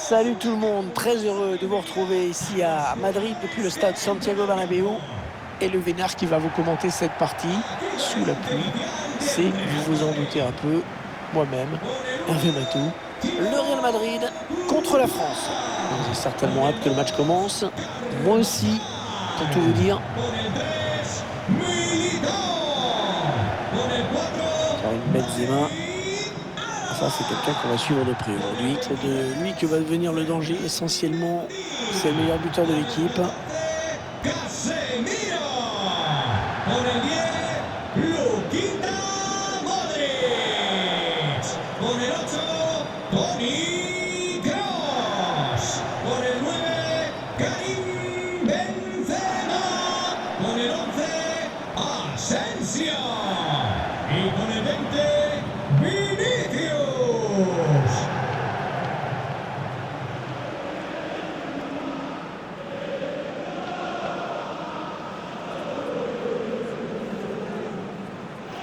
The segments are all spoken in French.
Salut tout le monde, très heureux de vous retrouver ici à Madrid depuis le stade Santiago Bernabéu. Et le Vénard qui va vous commenter cette partie sous la pluie, c'est, vous vous en doutez un peu, moi-même, Hervé Matou. Le Real Madrid contre la France. Vous avez certainement hâte que le match commence. Moi aussi, pour tout vous dire. Karim Benzema. Ça, c'est quelqu'un qu'on va suivre de près aujourd'hui. C'est de lui que va devenir le danger. Essentiellement, c'est le meilleur buteur de l'équipe.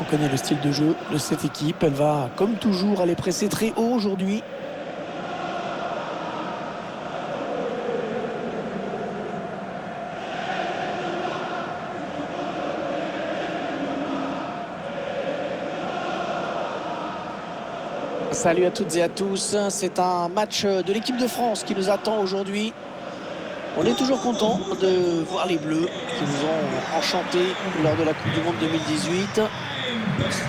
On connaît le style de jeu de cette équipe. Elle va, comme toujours, aller presser très haut aujourd'hui. Salut à toutes et à tous. C'est un match de l'équipe de France qui nous attend aujourd'hui. On est toujours content de voir les Bleus qui nous ont enchantés lors de la Coupe du Monde 2018.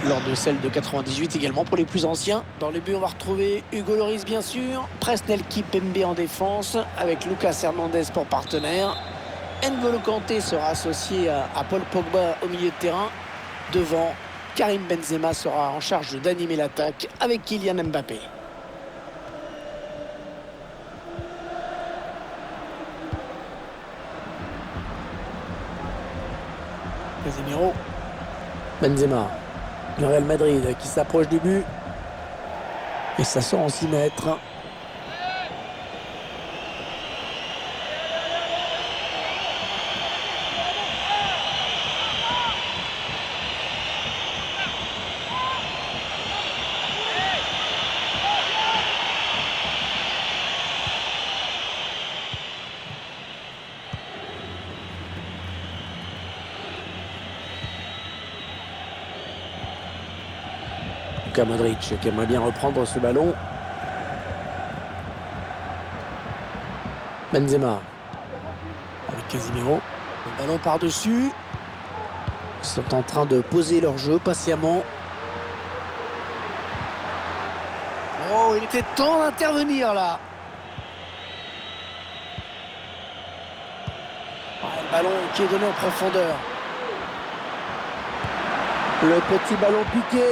Lors de celle de 98 également pour les plus anciens. Dans les buts, on va retrouver Hugo Lloris bien sûr, Presnel Kimpembe en défense avec Lucas Hernandez pour partenaire. N'Golo Kanté sera associé à Paul Pogba au milieu de terrain. Devant, Karim Benzema sera en charge d'animer l'attaque avec Kylian Mbappé. Casemiro. Benzema. Le Real Madrid qui s'approche du but. Et ça sort en 6 mètres. Modric qui aimerait bien reprendre ce ballon. Benzema avec Casemiro. Le ballon par-dessus. Ils sont en train de poser leur jeu patiemment. Oh, il était temps d'intervenir là. Le ballon qui est donné en profondeur. Le petit ballon piqué.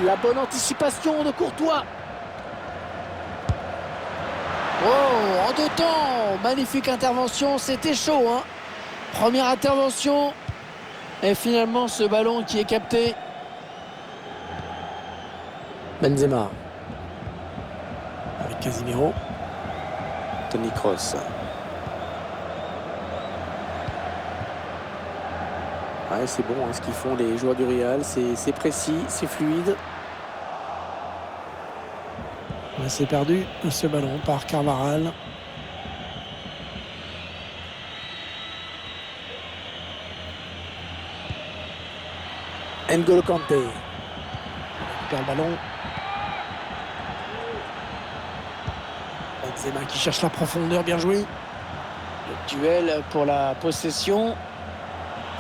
La bonne anticipation de Courtois. Oh, en 2 temps. Magnifique intervention. C'était chaud, hein. Première intervention. Et finalement, ce ballon qui est capté. Benzema. Avec Casemiro. Toni Kroos. Ouais, c'est bon hein, ce qu'ils font les joueurs du Real, c'est précis, c'est fluide. C'est perdu ce ballon par Carvajal. N'Golo Kanté. Il perd le ballon. Benzema qui cherche la profondeur, bien joué. Le duel pour la possession.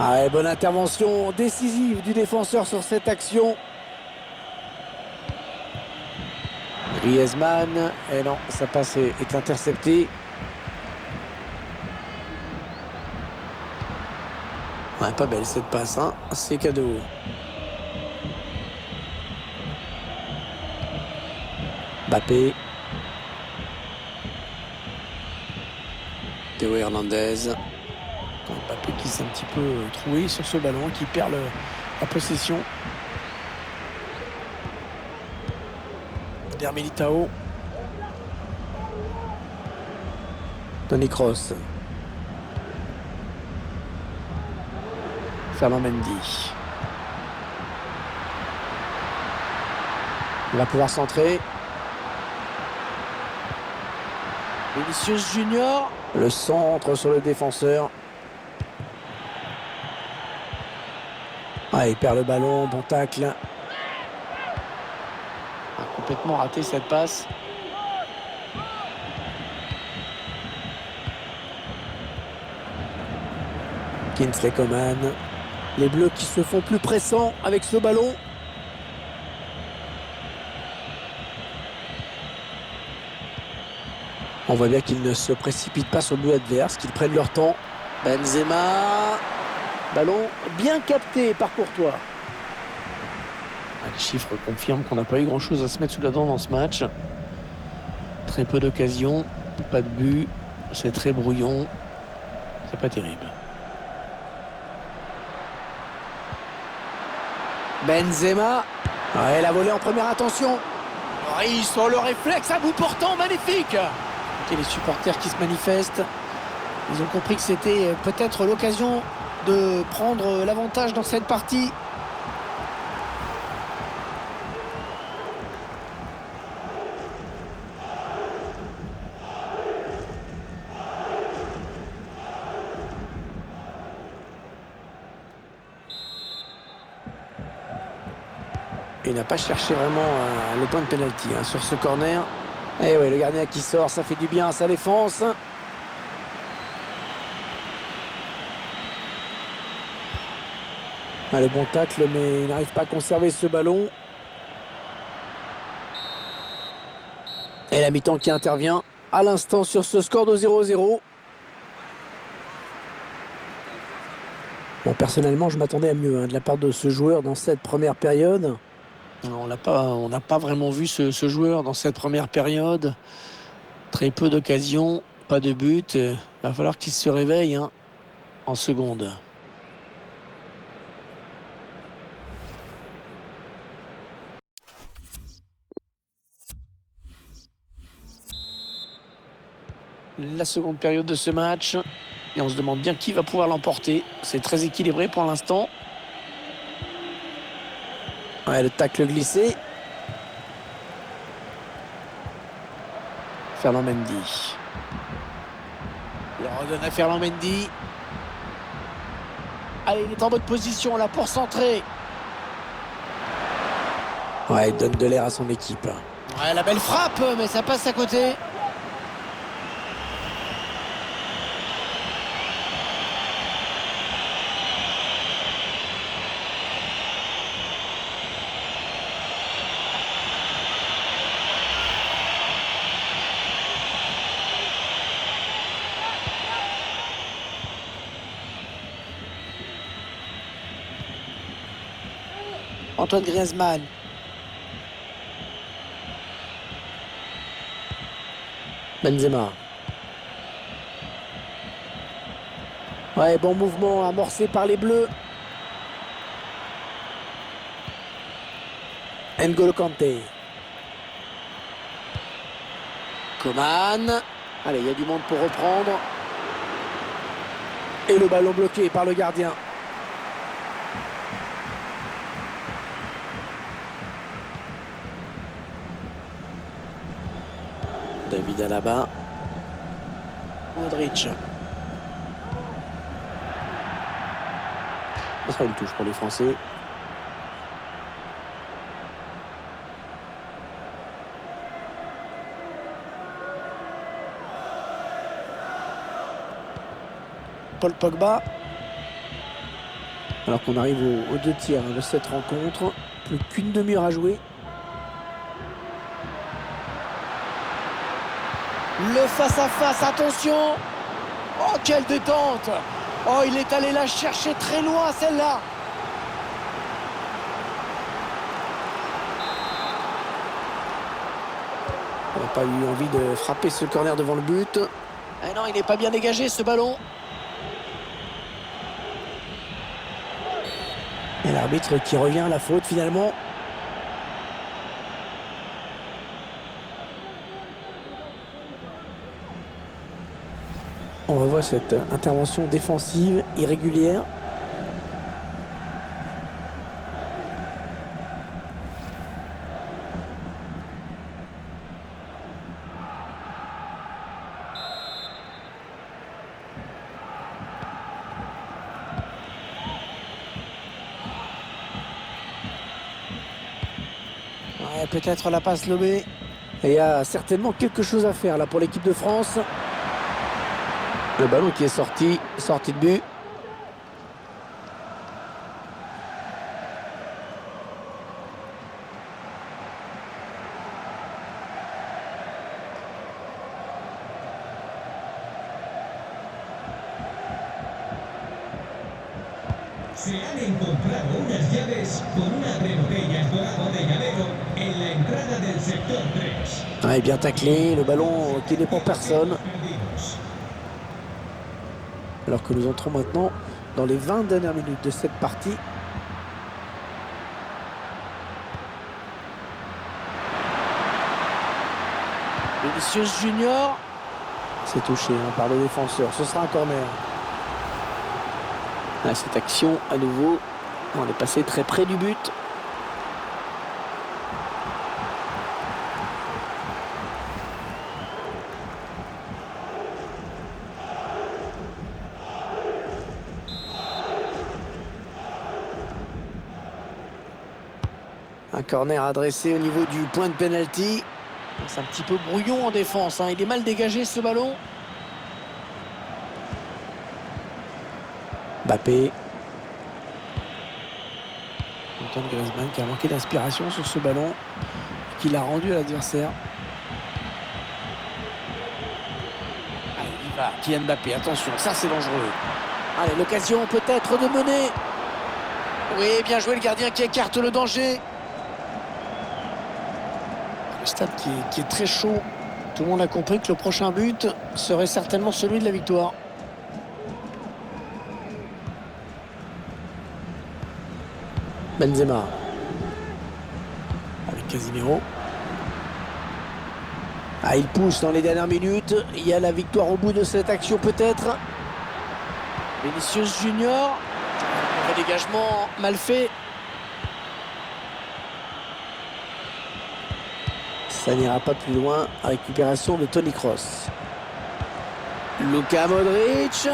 Ah, et bonne intervention décisive du défenseur sur cette action. Griezmann, et non, sa passe est interceptée. Ouais, pas belle cette passe, hein. C'est cadeau. Mbappé. Théo Hernandez. Mbappé qui s'est un petit peu troué sur ce ballon, qui perd la possession. Derrière Militao. Toni Kroos. Ferland Mendy. Il va pouvoir centrer. Vinicius Junior. Le centre sur le défenseur. Ah, il perd le ballon, bon tacle. Ah, complètement raté cette passe. Kingsley Coman. Les Bleus qui se font plus pressants avec ce ballon. On voit bien qu'ils ne se précipitent pas sur le but adverse, qu'ils prennent leur temps. Benzema. Ballon bien capté par Courtois. Les chiffres confirment qu'on n'a pas eu grand-chose à se mettre sous la dent dans ce match. Très peu d'occasions, pas de but, c'est très brouillon. C'est pas terrible. Benzema. Ouais, la volée en première intention. Ils sont le réflexe à bout portant, magnifique. Et les supporters qui se manifestent, ils ont compris que c'était peut-être l'occasion de prendre l'avantage dans cette partie. Il n'a pas cherché vraiment le point de pénalty sur ce corner. Et oui, le gardien qui sort, ça fait du bien à sa défense. Ah, le bon tacle, mais il n'arrive pas à conserver ce ballon. Et la mi-temps qui intervient à l'instant sur ce score de 0-0. Bon, personnellement, je m'attendais à mieux de la part de ce joueur dans cette première période. On n'a pas vraiment vu ce joueur dans cette première période. Très peu d'occasions, pas de but. Il va falloir qu'il se réveille en seconde. La seconde période de ce match. Et on se demande bien qui va pouvoir l'emporter. C'est très équilibré pour l'instant. Ouais, le tacle glissé. Ferland Mendy. Il redonne à Ferland Mendy. Allez, il est en bonne position là pour centrer. Ouais, il donne de l'air à son équipe. Ouais, la belle frappe, mais ça passe à côté. Antoine Griezmann. Benzema. Ouais, bon mouvement amorcé par les Bleus. N'Golo Kanté. Coman. Allez, il y a du monde pour reprendre. Et le ballon bloqué par le gardien. David Alaba. Modric. Ça sera une touche pour les Français. Paul Pogba. Alors qu'on arrive aux deux tiers de cette rencontre. Plus qu'une demi-heure à jouer. Le face-à-face, attention. Oh, quelle détente. Oh, il est allé la chercher très loin, celle-là. On n'a pas eu envie de frapper ce corner devant le but. Ah non, il n'est pas bien dégagé, ce ballon. Et l'arbitre qui revient à la faute, finalement. On revoit cette intervention défensive irrégulière. peut-être la passe lobée. Et il y a certainement quelque chose à faire là pour l'équipe de France. Le ballon qui est sorti de but. Se han encontrado unas llaves con una botella dorado de llavero en la entrada del sector 3. Ouais, bien taclé, le ballon qui n'est pour personne. Alors que nous entrons maintenant dans les 20 dernières minutes de cette partie. Vinicius Junior. C'est touché par le défenseur, ce sera un corner. Ah, cette action à nouveau, on est passé très près du but. Un corner adressé au niveau du point de pénalty. C'est un petit peu brouillon en défense, hein. Il est mal dégagé ce ballon. Mbappé. Antoine Griezmann qui a manqué d'inspiration sur ce ballon, qu'il a rendu à l'adversaire. Allez, il va. Kylian Mbappé, attention, ça c'est dangereux. Allez, l'occasion peut-être de mener. Oui, bien joué le gardien qui écarte le danger. Le stade qui est très chaud. Tout le monde a compris que le prochain but serait certainement celui de la victoire. Benzema. Avec Casemiro. Ah, il pousse dans les dernières minutes. Il y a la victoire au bout de cette action peut-être. Vinicius Junior. Un dégagement mal fait. Ça n'ira pas plus loin. Récupération de Toni Kroos. Luka Modric.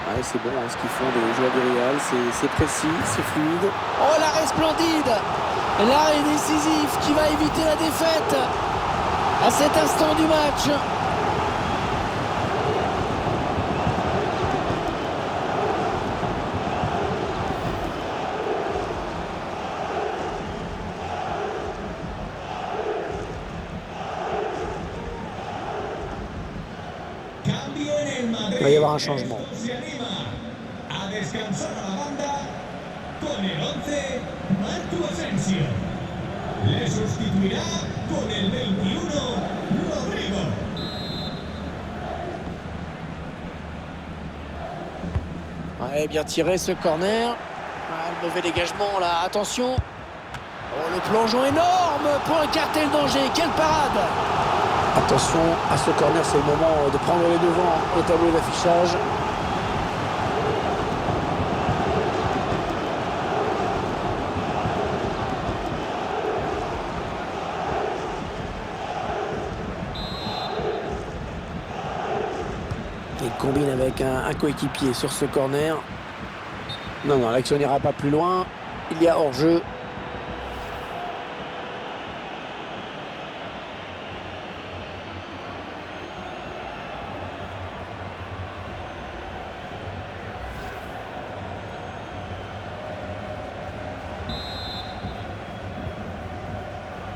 Ouais, c'est bon hein, ce qu'ils font les joueurs du Real, c'est précis, c'est fluide. Oh, l'arrêt splendide! L'arrêt décisif qui va éviter la défaite à cet instant du match. Il va y avoir un changement. Ouais, bien tiré ce corner. Le mauvais dégagement là, attention. Oh, le plongeon énorme pour écarter le danger. Quelle parade! Attention à ce corner, c'est le moment de prendre les devants au tableau d'affichage. Il combine avec un coéquipier sur ce corner. Non, l'action n'ira pas plus loin. Il y a hors-jeu.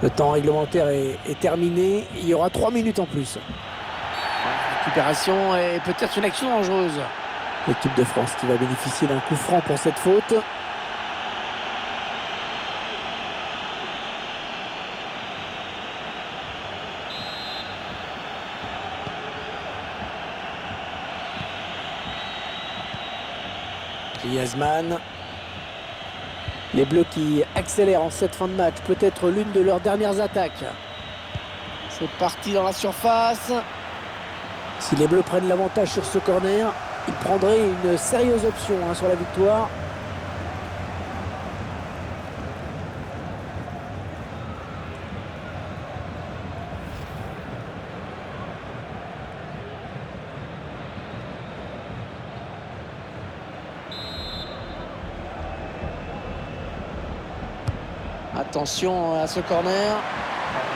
Le temps réglementaire est terminé. Il y aura 3 minutes en plus. Récupération et peut-être une action dangereuse. L'équipe de France qui va bénéficier d'un coup franc pour cette faute. Griezmann. Les Bleus qui accélèrent en cette fin de match, peut-être l'une de leurs dernières attaques. C'est parti dans la surface. Si les Bleus prennent l'avantage sur ce corner, ils prendraient une sérieuse option sur la victoire. Attention à ce corner.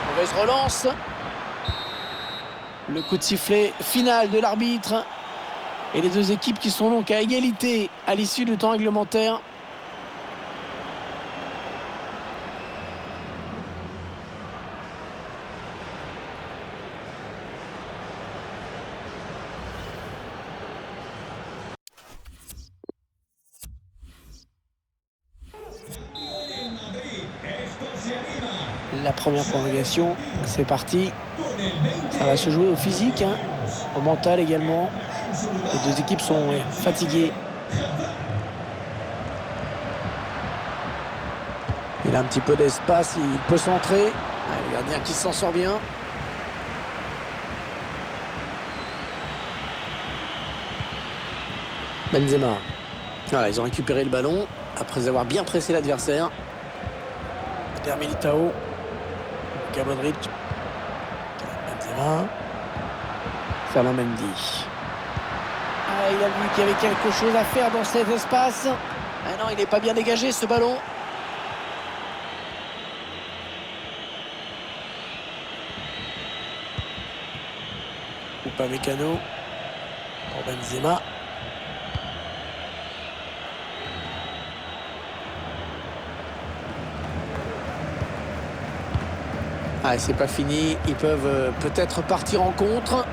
Mauvaise relance. Le coup de sifflet final de l'arbitre. Et les deux équipes qui sont donc à égalité à l'issue du temps réglementaire. La première prolongation, c'est parti. Ça va se jouer au physique, hein, au mental également. Les deux équipes sont fatiguées. Il a un petit peu d'espace, il peut centrer. Le gardien qui s'en sort bien. Benzema. Voilà, ils ont récupéré le ballon après avoir bien pressé l'adversaire. Militao. Modric. Benzema. Ferland Mendy. Il a vu qu'il y avait quelque chose à faire dans cet espace. Ah non, il n'est pas bien dégagé ce ballon. Upamecano pour Benzema. C'est pas fini. Ils peuvent peut-être partir en contre.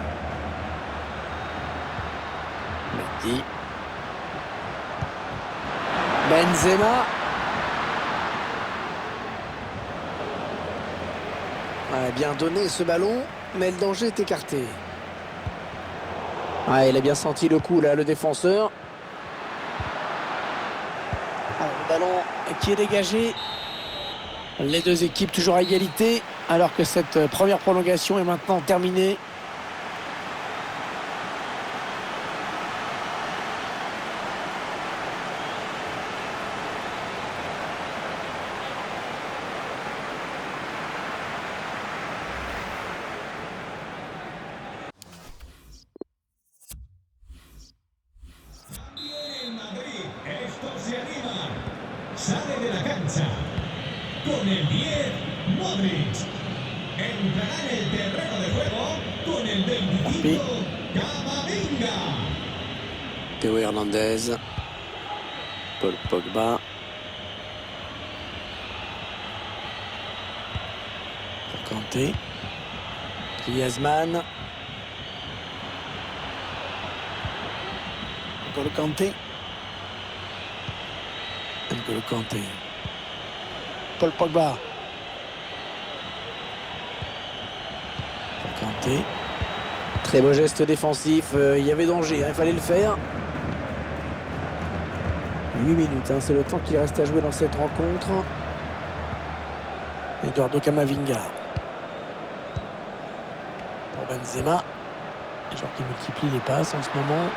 Mendy. Benzema. Bien donné ce ballon, mais le danger est écarté. Il a bien senti le coup là, le défenseur. Le ballon qui est dégagé. Les deux équipes toujours à égalité, alors que cette première prolongation est maintenant terminée. Sale de la cancha con el 10, Modric. Entrará en el terreno de juego con el 25, Camavinga. Théo Hernandez. Paul Pogba. Pour Kanté. Griezmann. N'Golo Kanté. N'Golo Kanté. Paul Pogba. Pour Kanté. Très beau geste défensif. Il y avait danger, il fallait le faire. 8 minutes, c'est le temps qu'il reste à jouer dans cette rencontre. Eduardo Camavinga. Pour Benzema. Un joueur qui multiplie les passes en ce moment.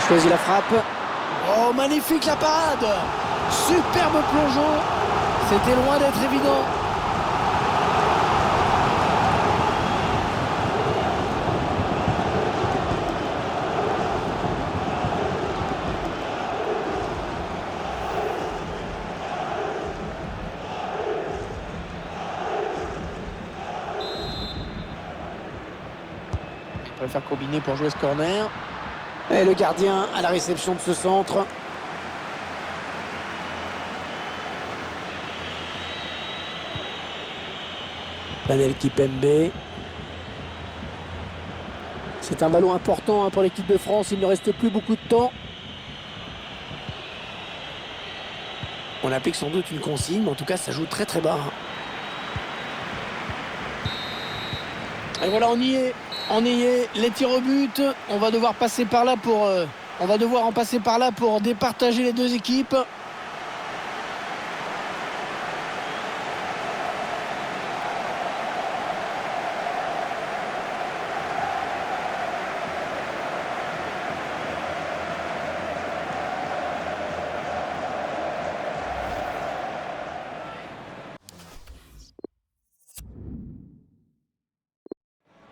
Choisit la frappe. Oh, magnifique la parade! Superbe plongeon. C'était loin d'être évident. Il va faire combiner pour jouer ce corner. Et le gardien à la réception de ce centre. Panel Kipembe. C'est un ballon important pour l'équipe de France. Il ne reste plus beaucoup de temps. On applique sans doute une consigne, mais en tout cas ça joue très très bas. Et voilà, on y est. On y est, les tirs au but. On va devoir passer par là pour en passer par là pour départager les deux équipes.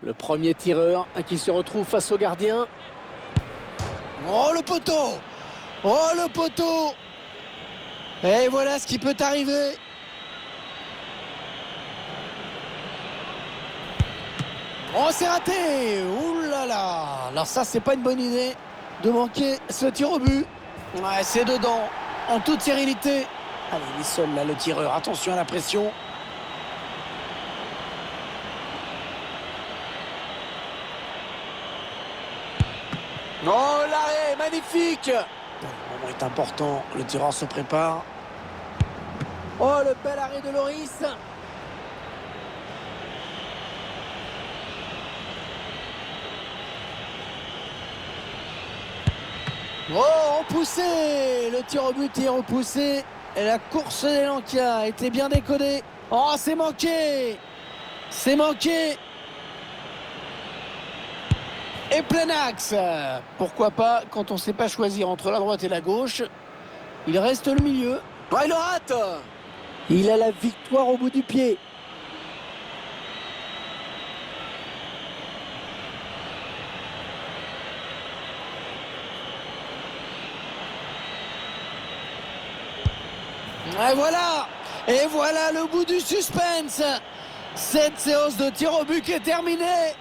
Le premier tireur qui se retrouve face au gardien. Oh le poteau! Oh le poteau! Et voilà ce qui peut arriver. Oh, c'est raté. Ouh là là. Alors ça, c'est pas une bonne idée de manquer ce tir au but. Ouais, c'est dedans, en toute sérénité. Allez, il est seul là, le tireur. Attention à la pression. Oh, l'arrêt, magnifique. Le moment est important, le tireur se prépare. Oh, le bel arrêt de Loris. Oh, repoussé. Le tir au but est repoussé. Et la course d'élan qui a été bien décodée. Oh, c'est manqué. C'est manqué. Et plein axe. Pourquoi pas quand on ne sait pas choisir entre la droite et la gauche. Il reste le milieu. Oh, il le rate. Il a la victoire au bout du pied. Et voilà. Et voilà le bout du suspense. Cette séance de tir au but est terminée.